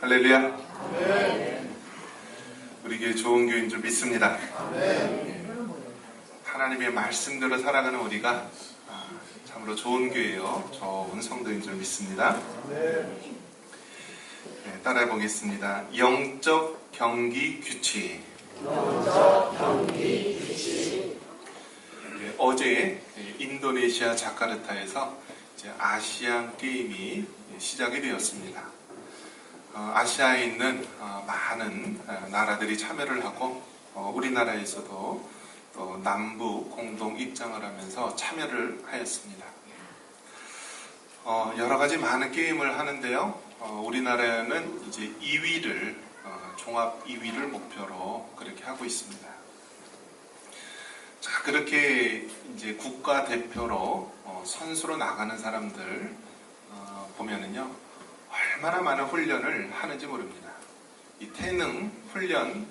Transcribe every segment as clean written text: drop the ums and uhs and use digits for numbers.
할렐루야. 우리 교회 좋은 교회인 줄 믿습니다. 하나님의 말씀대로 살아가는 우리가 참으로 좋은 교회요, 좋은 성도인 줄 믿습니다. 따라해 보겠습니다. 영적 경기 규칙. 어제 인도네시아 자카르타에서 이제 아시안 게임이 시작이 되었습니다. 아시아에 있는 많은 나라들이 참여를 하고 우리나라에서도 또 남북 공동 입장을 하면서 참여를 하였습니다. 여러 가지 많은 게임을 하는데요. 우리나라는 이제 2위를 종합 2위를 목표로 그렇게 하고 있습니다. 자, 그렇게 이제 국가 대표로 선수로 나가는 사람들 보면은요, 얼마나 많은 훈련을 하는지 모릅니다. 이 태능 훈련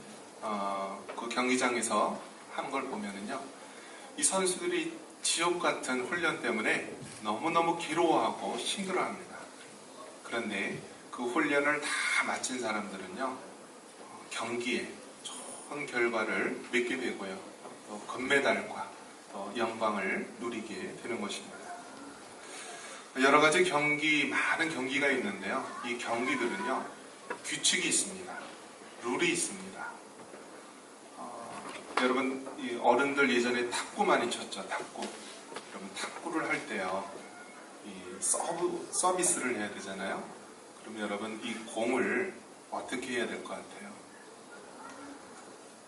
그 경기장에서 하는 걸 보면은요, 이 선수들이 지옥 같은 훈련 때문에 너무너무 괴로워하고 힘들어합니다. 그런데 그 훈련을 다 마친 사람들은요, 경기에 좋은 결과를 맺게 되고요, 또 금메달과 또 영광을 누리게 되는 것입니다. 여러 가지 많은 경기가 있는데요. 이 경기들은요, 규칙이 있습니다. 룰이 있습니다. 여러분, 어른들 예전에 탁구 많이 쳤죠, 탁구. 여러분, 탁구를 할 때요, 이 서비스를 해야 되잖아요. 그럼 여러분, 이 공을 어떻게 해야 될 것 같아요?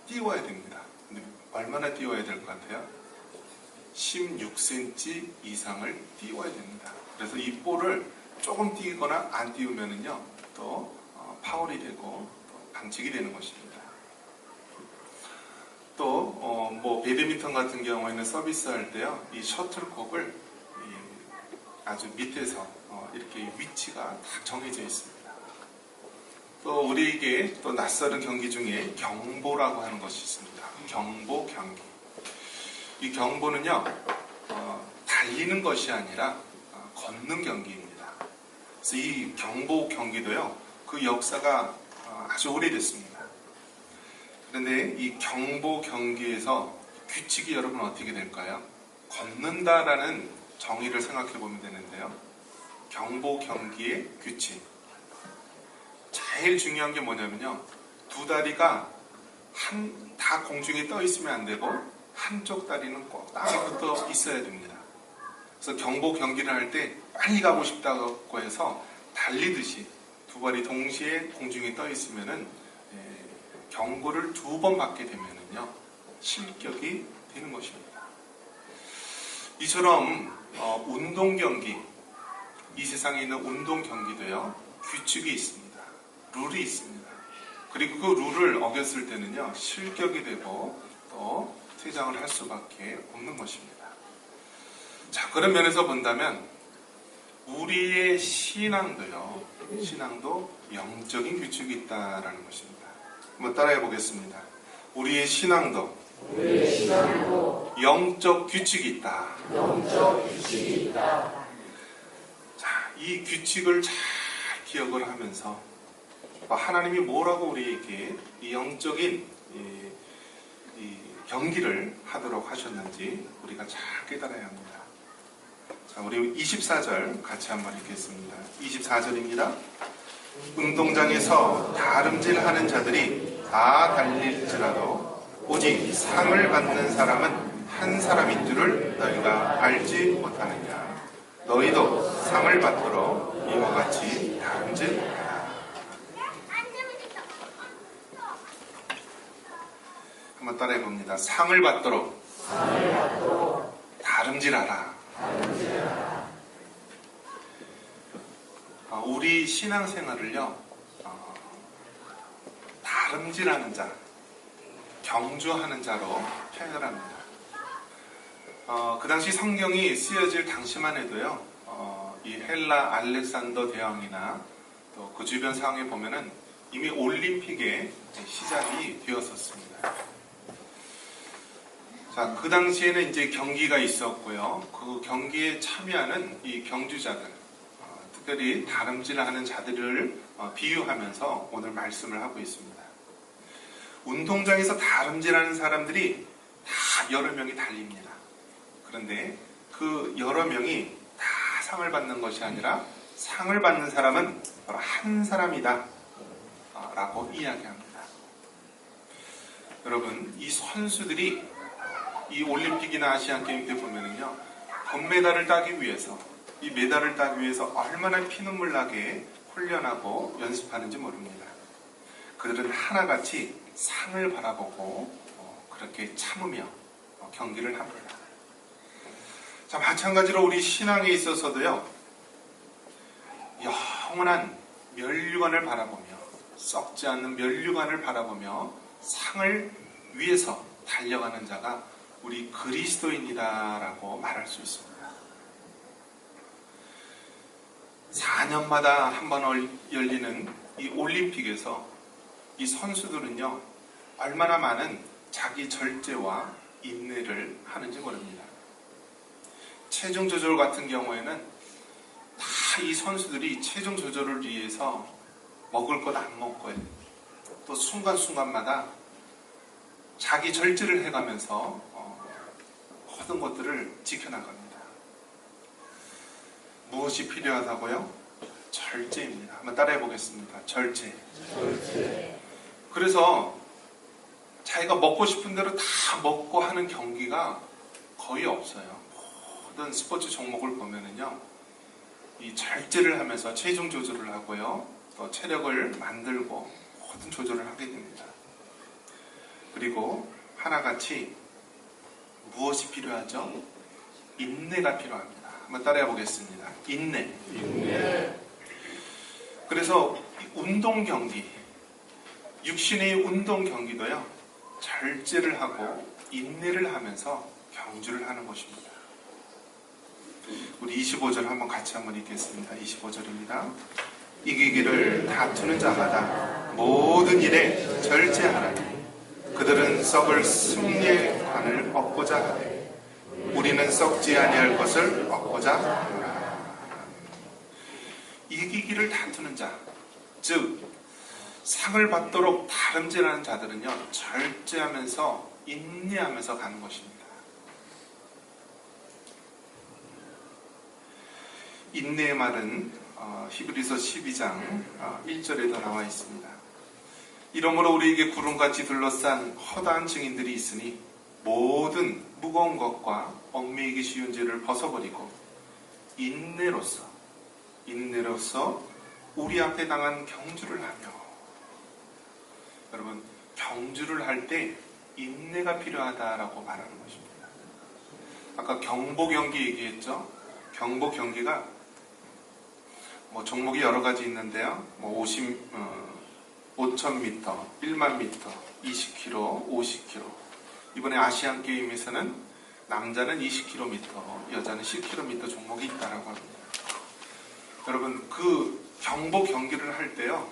띄워야 됩니다. 근데 얼마나 띄워야 될 것 같아요? 16cm 이상을 띄워야 됩니다. 그래서 이 볼을 조금 띄거나 안 띄우면은요, 또 파울이 되고 또 반칙이 되는 것입니다. 또 뭐 배드민턴 같은 경우에는 서비스할 때요, 이 셔틀콕을 아주 밑에서 이렇게 위치가 다 정해져 있습니다. 또 우리에게 또 낯설은 경기 중에 경보라고 하는 것이 있습니다. 경보 경기. 이 경보는요, 달리는 것이 아니라 걷는 경기입니다. 그래서 이 경보 경기도요, 그 역사가 아주 오래됐습니다. 그런데 이 경보 경기에서 규칙이 여러분 어떻게 될까요? 걷는다라는 정의를 생각해 보면 되는데요. 경보 경기의 규칙. 제일 중요한 게 뭐냐면요, 두 다리가 다 공중에 떠 있으면 안 되고 한쪽 다리는 꼭 땅에 붙어 있어야 됩니다. 그래서 경보 경기를 할 때 빨리 가고 싶다고 해서 달리듯이 두 발이 동시에 공중에 떠 있으면은 경고를 2번 받게 되면은요, 실격이 되는 것입니다. 이처럼 운동 경기, 이 세상에 있는 운동 경기도요, 규칙이 있습니다. 룰이 있습니다. 그리고 그 룰을 어겼을 때는요, 실격이 되고 또 퇴장을 할 수밖에 없는 것입니다. 자, 그런 면에서 본다면 우리의 신앙도 영적인 규칙이 있다라는 것입니다. 한번 따라해 보겠습니다. 우리의 신앙도 영적 규칙이 있다. 자, 이 규칙을 잘 기억을 하면서 하나님이 뭐라고 우리에게 이 영적인 이 경기를 하도록 하셨는지 우리가 잘 깨달아야 합니다. 자, 우리 24절 같이 한번 읽겠습니다. 24절입니다. 운동장에서 다름질하는 자들이 다 달릴지라도 오직 상을 받는 사람은 한 사람인 줄을 너희가 알지 못하느냐. 너희도 상을 받도록 이와 같이 다름질하라. 한번 따라해 봅니다. 상을 받도록 다름질하라. 우리 신앙생활을요, 다름질하는 자, 경주하는 자로 표현을 합니다. 그 당시 성경이 쓰여질 당시만 해도요, 이 헬라 알렉산더 대왕이나 또 그 주변 상황에 보면은 이미 올림픽의 시작이 되었었습니다. 자, 그 당시에는 이제 경기가 있었고요. 그 경기에 참여하는 이 경주자들, 특별히 다름질하는 자들을 비유하면서 오늘 말씀을 하고 있습니다. 운동장에서 다름질하는 사람들이 다 여러 명이 달립니다. 그런데 그 여러 명이 다 상을 받는 것이 아니라 상을 받는 사람은 바로 한 사람이다 라고 이야기합니다. 여러분, 이 선수들이 이 올림픽이나 아시안게임 때 보면은요, 금메달을 따기 위해서, 이 메달을 따기 위해서 얼마나 피눈물 나게 훈련하고 연습하는지 모릅니다. 그들은 하나같이 상을 바라보고 그렇게 참으며 경기를 합니다. 자, 마찬가지로 우리 신앙에 있어서도요, 영원한 면류관을 바라보며, 썩지 않는 면류관을 바라보며 상을 위해서 달려가는 자가 우리 그리스도인이다라고 말할 수 있습니다. 4년마다 한 번 열리는 이 올림픽에서 이 선수들은요, 얼마나 많은 자기 절제와 인내를 하는지 모릅니다. 체중 조절 같은 경우에는 다 이 선수들이 체중 조절을 위해서 먹을 것 안 먹고요, 또 순간순간마다 자기 절제를 해가면서 모든 것들을 지켜나갑니다. 무엇이 필요하다고요? 절제입니다. 한번 따라해 보겠습니다. 절제. 그래서 자기가 먹고 싶은 대로 다 먹고 하는 경기가 거의 없어요. 모든 스포츠 종목을 보면은요, 이 절제를 하면서 체중 조절을 하고요, 또 체력을 만들고 모든 조절을 하게 됩니다. 그리고 하나같이 무엇이 필요하죠? 인내가 필요합니다. 한번 따라해 보겠습니다. 인내. 그래서 운동 경기, 육신의 운동 경기도요, 절제를 하고 인내를 하면서 경주를 하는 것입니다. 우리 25절 한번 같이 한번 읽겠습니다. 25절입니다. 이기기를 다투는 자마다 모든 일에 절제하라니 그들은 썩을 승리의 관을 얻고자 하되 우리는 썩지 아니할 것을 얻고자 하노라. 이기기를 다투는 자, 즉 상을 받도록 다름질하는 자들은요, 절제하면서 인내하면서 가는 것입니다. 인내의 말은 히브리서 12장 1절에도 나와 있습니다. 이러므로 우리에게 구름같이 둘러싼 허다한 증인들이 있으니 모든 무거운 것과 얽매이기 쉬운 죄를 벗어버리고 인내로서 우리 앞에 당한 경주를 하며, 여러분, 경주를 할 때 인내가 필요하다라고 말하는 것입니다. 아까 경보 경기 얘기했죠. 경보 경기가 종목이 여러 가지 있는데요. 5,000m, 1만 m, 20km, 50km. 이번에 아시안 게임에서는 남자는 20km, 여자는 10km 종목이 있다라고 합니다. 여러분, 그 경보 경기를 할 때요,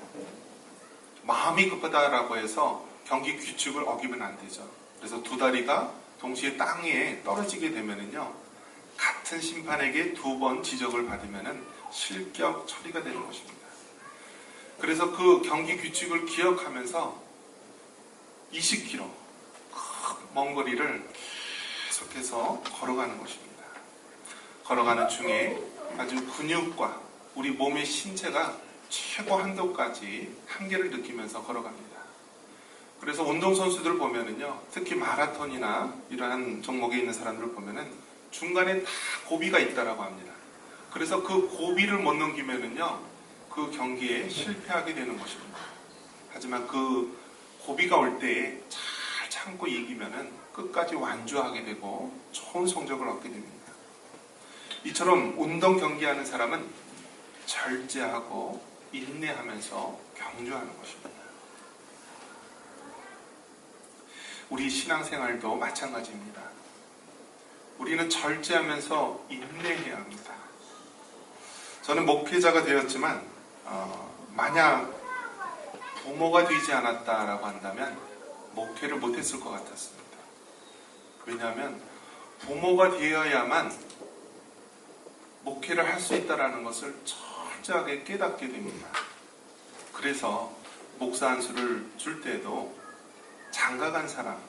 마음이 급하다라고 해서 경기 규칙을 어기면 안 되죠. 그래서 두 다리가 동시에 땅에 떨어지게 되면은요, 같은 심판에게 2번 지적을 받으면은 실격 처리가 되는 것입니다. 그래서 그 경기 규칙을 기억하면서 20km 먼 거리를 계속해서 걸어가는 것입니다. 걸어가는 중에 아주 근육과 우리 몸의 신체가 최고 한도까지 한계를 느끼면서 걸어갑니다. 그래서 운동선수들 보면은요, 특히 마라톤이나 이러한 종목에 있는 사람들을 보면은 중간에 다 고비가 있다라고 합니다. 그래서 그 고비를 못 넘기면은요, 그 경기에 실패하게 되는 것입니다. 하지만 그 고비가 올 때에 잘 참고 이기면은 끝까지 완주하게 되고 좋은 성적을 얻게 됩니다. 이처럼 운동 경기하는 사람은 절제하고 인내하면서 경주하는 것입니다. 우리 신앙생활도 마찬가지입니다. 우리는 절제하면서 인내해야 합니다. 저는 목회자가 되었지만 만약 부모가 되지 않았다라고 한다면 목회를 못했을 것 같았습니다. 왜냐하면 부모가 되어야만 목회를 할 수 있다는 것을 철저하게 깨닫게 됩니다. 그래서 목사 안수를 줄 때도 장가간 사람,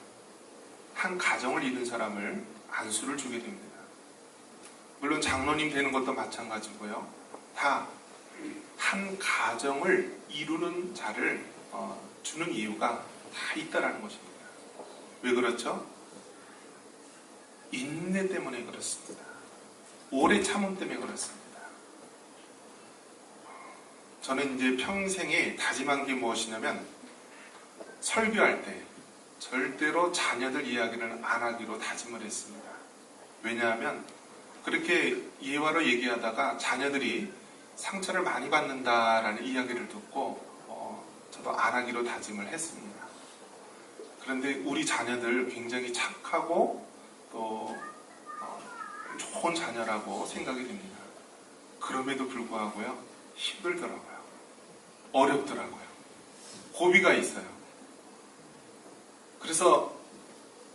한 가정을 이룬 사람을 안수를 주게 됩니다. 물론 장로님 되는 것도 마찬가지고요. 다 한 가정을 이루는 자를 주는 이유가 다 있다라는 것입니다. 왜 그렇죠? 인내 때문에 그렇습니다. 오래 참음 때문에 그렇습니다. 저는 이제 평생에 다짐한 게 무엇이냐면 설교할 때 절대로 자녀들 이야기를 안 하기로 다짐을 했습니다. 왜냐하면 그렇게 예화로 얘기하다가 자녀들이 상처를 많이 받는다라는 이야기를 듣고 저도 안 하기로 다짐을 했습니다. 그런데 우리 자녀들 굉장히 착하고 또 좋은 자녀라고 생각이 됩니다. 그럼에도 불구하고요, 힘들더라고요. 어렵더라고요. 고비가 있어요. 그래서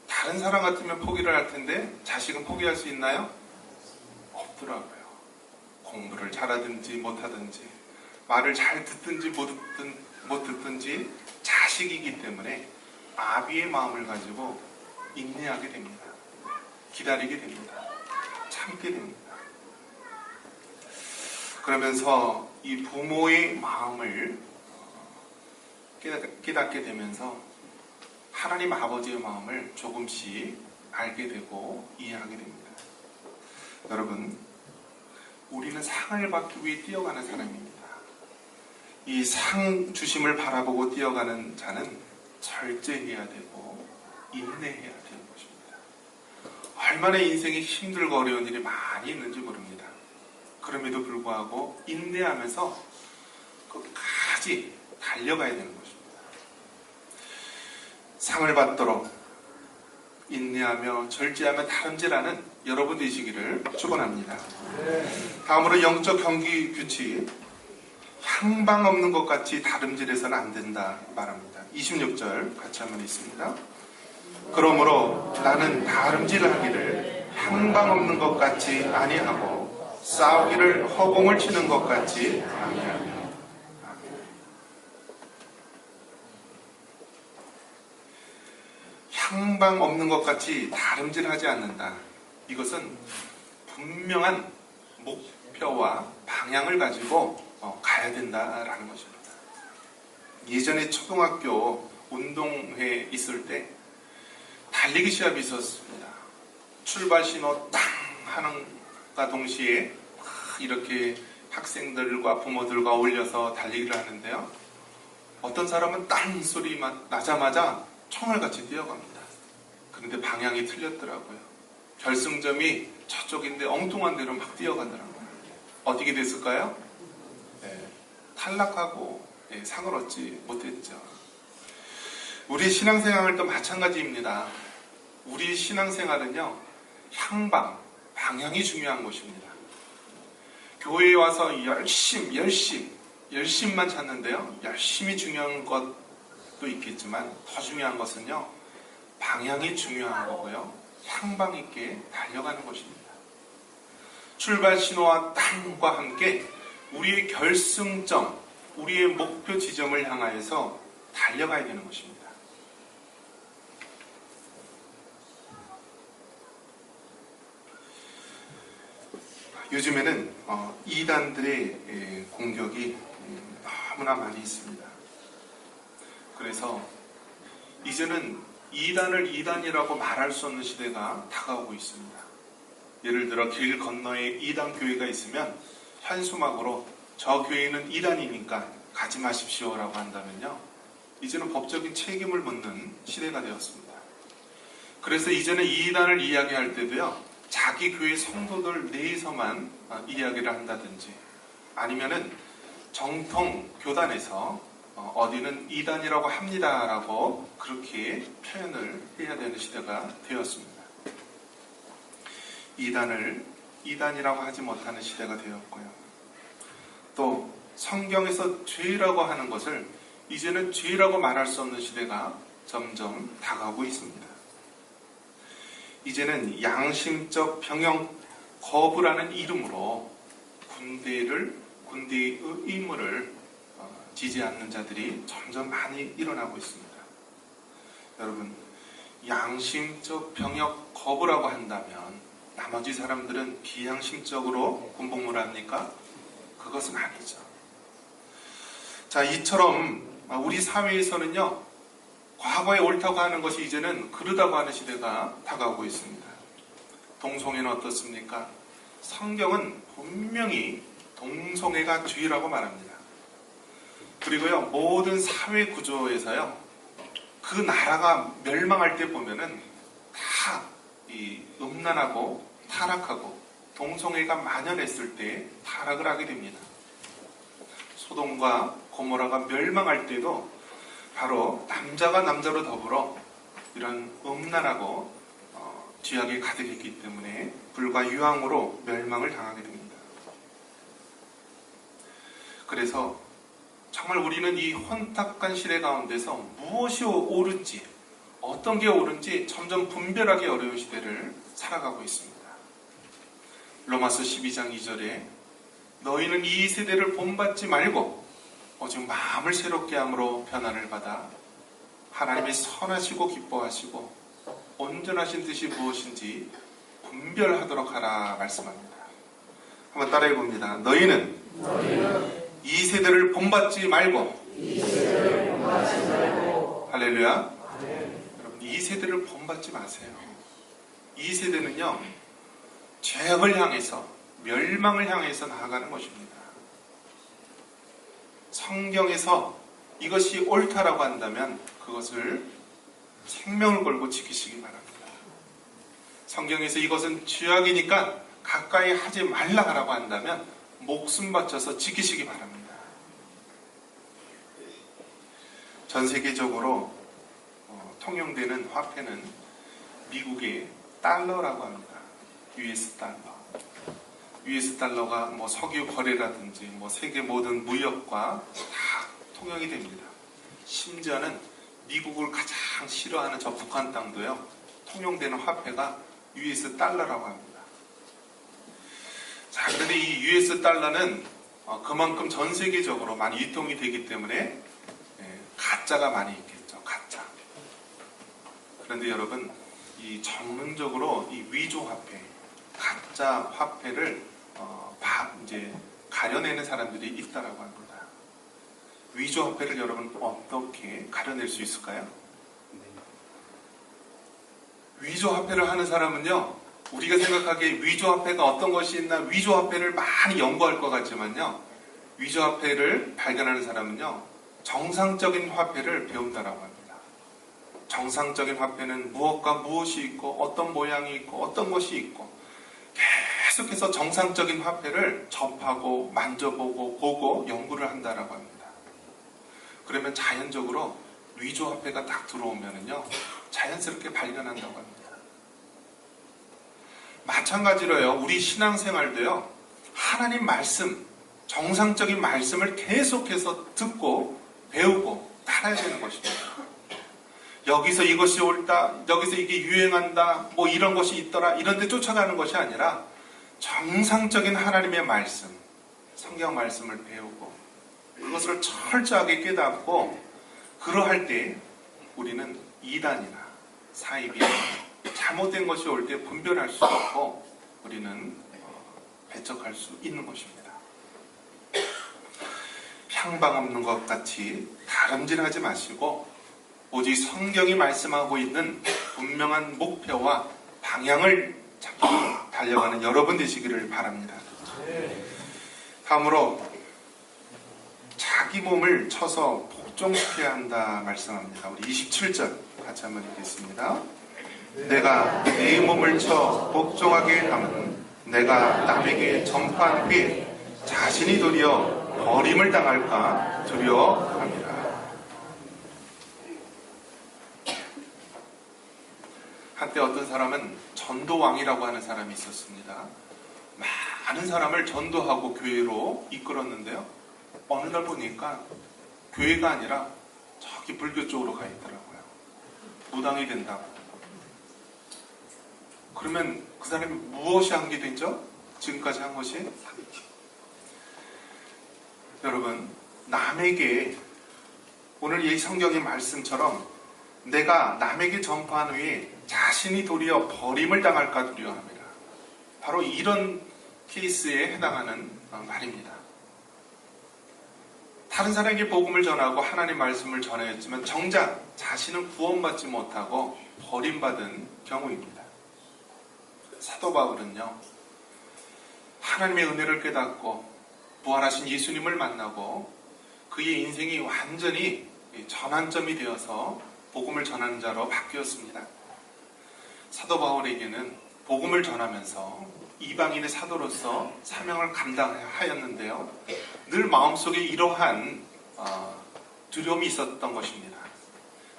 다른 사람 같으면 포기를 할 텐데 자식은 포기할 수 있나요? 없더라고요. 공부를 잘하든지 못하든지 말을 잘 듣든지 못 듣든지 자식이기 때문에 아비의 마음을 가지고 인내하게 됩니다. 기다리게 됩니다. 참게 됩니다. 그러면서 이 부모의 마음을 깨닫게 되면서 하나님 아버지의 마음을 조금씩 알게 되고 이해하게 됩니다. 여러분, 우리는 상을 받기 위해 뛰어가는 사람입니다. 이 상 주심을 바라보고 뛰어가는 자는 절제해야 되고 인내해야 되는 것입니다. 얼마나 인생이 힘들고 어려운 일이 많이 있는지 모릅니다. 그럼에도 불구하고 인내하면서 끝까지 달려가야 되는 것입니다. 상을 받도록 인내하며 절제하며 다름질하는 여러분 되시기를 축원합니다. 다음으로 영적 경기 규칙, 향방 없는 것 같이 다름질해서는 안 된다 말합니다. 26절 같이 한번 있습니다. 그러므로 나는 다름질을 하기를 향방 없는 것 같이 아니하고 싸우기를 허공을 치는 것 같이 아니하며. 향방 없는 것 같이 다름질하지 않는다. 이것은 분명한 목표와 방향을 가지고 가야 된다라는 것입니다. 예전에 초등학교 운동회 있을 때 달리기 시합이 있었습니다. 출발 신호 땅 하는가 동시에 이렇게 학생들과 부모들과 어울려서 달리기를 하는데요. 어떤 사람은 땅 소리만 나자마자 총알같이 뛰어갑니다. 그런데 방향이 틀렸더라고요. 결승점이 저쪽인데 엉뚱한 데로 막 뛰어가더라고요. 어떻게 됐을까요? 탈락하고 상을 얻지 못했죠. 우리 신앙생활도 마찬가지입니다. 우리 신앙생활은요, 향방, 방향이 중요한 것입니다. 교회에 와서 열심만 찾는데요, 열심히 중요한 것도 있겠지만 더 중요한 것은요, 방향이 중요한 거고요, 향방 있게 달려가는 것입니다. 출발 신호와 땅과 함께 우리의 결승점, 우리의 목표 지점을 향하여서 달려가야 되는 것입니다. 요즘에는 이단들의 공격이 너무나 많이 있습니다. 그래서 이제는 이단을 이단이라고 말할 수 없는 시대가 다가오고 있습니다. 예를 들어 길 건너에 이단 교회가 있으면 현수막으로 저 교회는 이단이니까 가지 마십시오라고 한다면요, 이제는 법적인 책임을 묻는 시대가 되었습니다. 그래서 이제는 이단을 이야기할 때도요, 자기 교회 성도들 내에서만 이야기를 한다든지 아니면은 정통 교단에서 어디는 이단이라고 합니다라고 그렇게 표현을 해야 되는 시대가 되었습니다. 이단을 이단이라고 하지 못하는 시대가 되었고요. 또 성경에서 죄라고 하는 것을 이제는 죄라고 말할 수 없는 시대가 점점 다가오고 있습니다. 이제는 양심적 병영 거부라는 이름으로 군대를 군대의 의무를 지지 않는 자들이 점점 많이 일어나고 있습니다. 여러분, 양심적 병역 거부라고 한다면 나머지 사람들은 비양심적으로 군복무를 합니까? 그것은 아니죠. 자, 이처럼 우리 사회에서는요, 과거에 옳다고 하는 것이 이제는 그르다고 하는 시대가 다가오고 있습니다. 동성애는 어떻습니까? 성경은 분명히 동성애가 죄라고 말합니다. 그리고요, 모든 사회 구조에서요, 그 나라가 멸망할 때 보면은 다 이 음란하고 타락하고 동성애가 만연했을 때 타락을 하게 됩니다. 소돔과 고모라가 멸망할 때도 바로 남자가 남자로 더불어 이런 음란하고 죄악이 가득했기 때문에 불과 유황으로 멸망을 당하게 됩니다. 그래서 정말 우리는 이 혼탁한 시대 가운데서 무엇이 옳은지, 어떤 게 옳은지 점점 분별하기 어려운 시대를 살아가고 있습니다. 로마서 12장 2절에 너희는 이 세대를 본받지 말고 오직 마음을 새롭게 함으로 변화를 받아 하나님의 선하시고 기뻐하시고 온전하신 뜻이 무엇인지 분별하도록 하라 말씀합니다. 한번 따라해 봅니다. 너희는 이 세대를 본받지 말고 할렐루야. 여러분, 이 세대를 본받지 마세요. 이 세대는요, 죄악을 향해서, 멸망을 향해서 나아가는 것입니다. 성경에서 이것이 옳다라고 한다면 그것을 생명을 걸고 지키시기 바랍니다. 성경에서 이것은 죄악이니까 가까이 하지 말라고 한다면 목숨 바쳐서 지키시기 바랍니다. 전 세계적으로 통용되는 화폐는 미국의 달러라고 합니다. US 달러. US 달러가 뭐 석유 거래라든지 뭐 세계 모든 무역과 다 통용이 됩니다. 심지어는 미국을 가장 싫어하는 저 북한 땅도요, 통용되는 화폐가 US 달러라고 합니다. 자, 그런데 이 US 달러는 그만큼 전 세계적으로 많이 유통이 되기 때문에 가짜가 많이 있겠죠. 가짜. 그런데 여러분, 이 전문적으로 이 위조 화폐, 가짜 화폐를 이제 가려내는 사람들이 있다라고 합니다. 위조 화폐를 여러분 어떻게 가려낼 수 있을까요? 위조 화폐를 하는 사람은요, 우리가 생각하기에 위조 화폐가 어떤 것이 있나 위조 화폐를 많이 연구할 것 같지만요, 위조 화폐를 발견하는 사람은요, 정상적인 화폐를 배운다라고 합니다. 정상적인 화폐는 무엇과 무엇이 있고 어떤 모양이 있고 어떤 것이 있고 계속해서 정상적인 화폐를 접하고 만져보고 보고 연구를 한다라고 합니다. 그러면 자연적으로 위조 화폐가 딱 들어오면은요, 자연스럽게 발견한다고 합니다. 마찬가지로요, 우리 신앙생활도요, 하나님 말씀, 정상적인 말씀을 계속해서 듣고 배우고 따라야 되는 것입니다. 여기서 이것이 옳다, 여기서 이게 유행한다, 뭐 이런 것이 있더라, 이런 데 쫓아가는 것이 아니라 정상적인 하나님의 말씀, 성경 말씀을 배우고 그것을 철저하게 깨닫고, 그러할 때 우리는 이단이나 사입이나 잘못된 것이 올 때 분별할 수 있고 우리는 배척할 수 있는 것입니다. 향방 없는 것 같이 다름질하지 마시고 오직 성경이 말씀하고 있는 분명한 목표와 방향을 잡고 달려가는 여러분 되시기를 바랍니다. 다음으로 자기 몸을 쳐서 복종시켜야 한다 말씀합니다. 우리 27절 같이 한번 읽겠습니다. 내가 내 몸을 쳐 복종하게 하면 내가 남에게 전파한 후에 자신이 도리어 버림을 당할까 두려워합니다. 한때 어떤 사람은 전도왕이라고 하는 사람이 있었습니다. 많은 사람을 전도하고 교회로 이끌었는데요, 어느 날 보니까 교회가 아니라 저기 불교 쪽으로 가 있더라고요. 무당이 된다고. 그러면 그 사람이 무엇이 한 게 되죠? 지금까지 한 것이? 여러분, 남에게 오늘 이 성경의 말씀처럼 내가 남에게 전파한 후에 자신이 도리어 버림을 당할까 두려워합니다. 바로 이런 케이스에 해당하는 말입니다. 다른 사람에게 복음을 전하고 하나님의 말씀을 전하였지만 정작 자신은 구원받지 못하고 버림받은 경우입니다. 사도 바울은요, 하나님의 은혜를 깨닫고 부활하신 예수님을 만나고 그의 인생이 완전히 전환점이 되어서 복음을 전하는 자로 바뀌었습니다. 사도 바울에게는 복음을 전하면서 이방인의 사도로서 사명을 감당하였는데요, 늘 마음속에 이러한 두려움이 있었던 것입니다.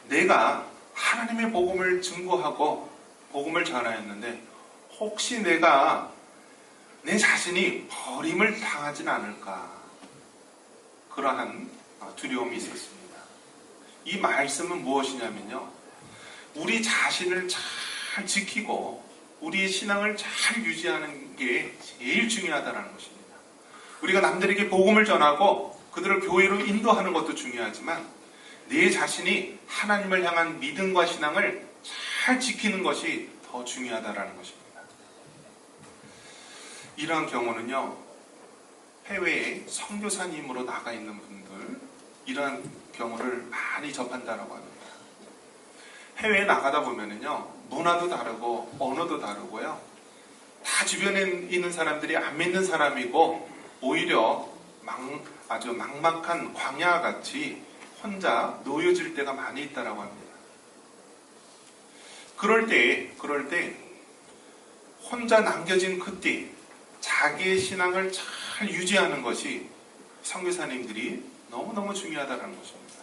내가 하나님의 복음을 증거하고 복음을 전하였는데 혹시 내가 내 자신이 버림을 당하진 않을까, 그러한 두려움이 있었습니다. 이 말씀은 무엇이냐면요, 우리 자신을 잘 지키고 우리의 신앙을 잘 유지하는 게 제일 중요하다는 것입니다. 우리가 남들에게 복음을 전하고 그들을 교회로 인도하는 것도 중요하지만 내 자신이 하나님을 향한 믿음과 신앙을 잘 지키는 것이 더 중요하다는 것입니다. 이러한 경우는요, 해외에 선교사님으로 나가 있는 분들, 이러한 경우를 많이 접한다라고 합니다. 해외에 나가다 보면은요, 문화도 다르고 언어도 다르고요, 다 주변에 있는 사람들이 안 믿는 사람이고 오히려 아주 막막한 광야같이 혼자 놓여질 때가 많이 있다라고 합니다. 그럴 때 혼자 남겨진 그때 자기의 신앙을 잘 유지하는 것이 선교사님들이 너무너무 중요하다는 것입니다.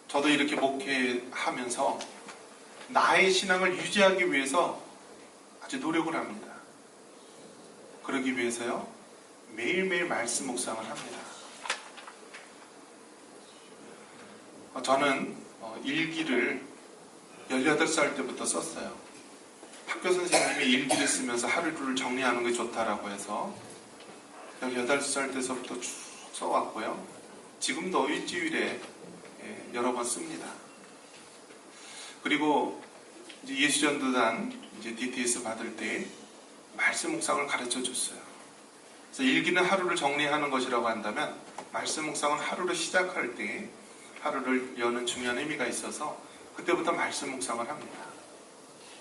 저도 이렇게 목회하면서 나의 신앙을 유지하기 위해서 아주 노력을 합니다. 그러기 위해서요, 매일매일 말씀 묵상을 합니다. 저는 일기를 18살 때부터 썼어요. 학교 선생님이 일기를 쓰면서 하루를 정리하는 게 좋다라고 해서 18살 때서부터 쭉 써왔고요. 지금도 일주일에 여러 번 씁니다. 그리고 이제 예수전도단 DTS 받을 때 말씀 묵상을 가르쳐 줬어요. 그래서 일기는 하루를 정리하는 것이라고 한다면 말씀 묵상은 하루를 시작할 때 하루를 여는 중요한 의미가 있어서 그때부터 말씀 묵상을 합니다.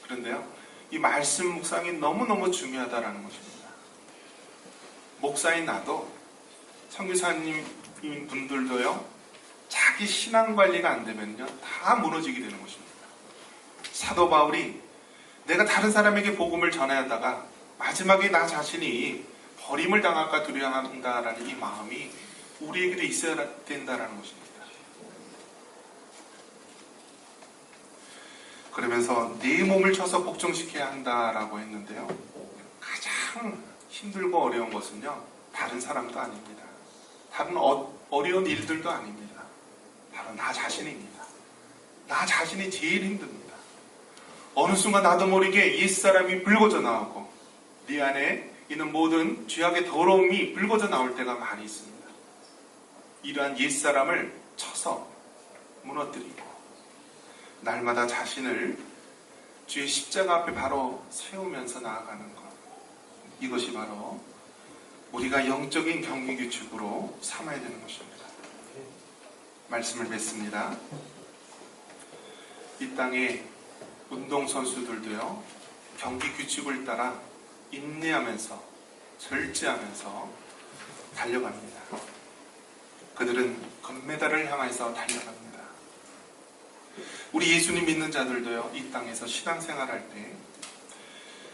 그런데요, 이 말씀 묵상이 너무너무 중요하다는 것입니다. 목사인 나도, 선교사님 분들도요, 자기 신앙 관리가 안 되면요, 다 무너지게 되는 것입니다. 사도 바울이 내가 다른 사람에게 복음을 전하다가 마지막에 나 자신이 버림을 당할까 두려워한다라는 이 마음이 우리에게도 있어야 된다는 것입니다. 그러면서 내 몸을 쳐서 복종시켜야 한다라고 했는데요, 가장 힘들고 어려운 것은요, 다른 사람도 아닙니다. 다른 어려운 일들도 아닙니다. 바로 나 자신입니다. 나 자신이 제일 힘듭니다. 어느 순간 나도 모르게 옛사람이 불거져 나오고 네 안에 있는 모든 죄악의 더러움이 불거져 나올 때가 많이 있습니다. 이러한 옛사람을 쳐서 무너뜨리고 날마다 자신을 주의 십자가 앞에 바로 세우면서 나아가는 것, 이것이 바로 우리가 영적인 경기규칙으로 삼아야 되는 것입니다. 말씀을 맺습니다. 이 땅에 운동선수들도요, 경기규칙을 따라 인내하면서 절제하면서 달려갑니다. 그들은 금메달을 향해서 달려갑니다. 우리 예수님 믿는 자들도요, 이 땅에서 신앙생활할 때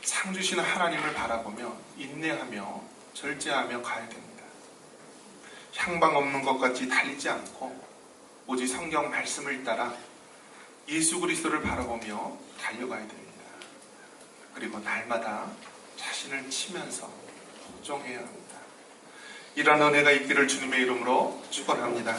상 주시는 하나님을 바라보며 인내하며 절제하며 가야 됩니다. 향방 없는 것 같이 달리지 않고 오직 성경 말씀을 따라 예수 그리스도를 바라보며 달려가야 됩니다. 그리고 날마다 자신을 치면서 복종해야 합니다. 이런 은혜가 있기를 주님의 이름으로 축원합니다.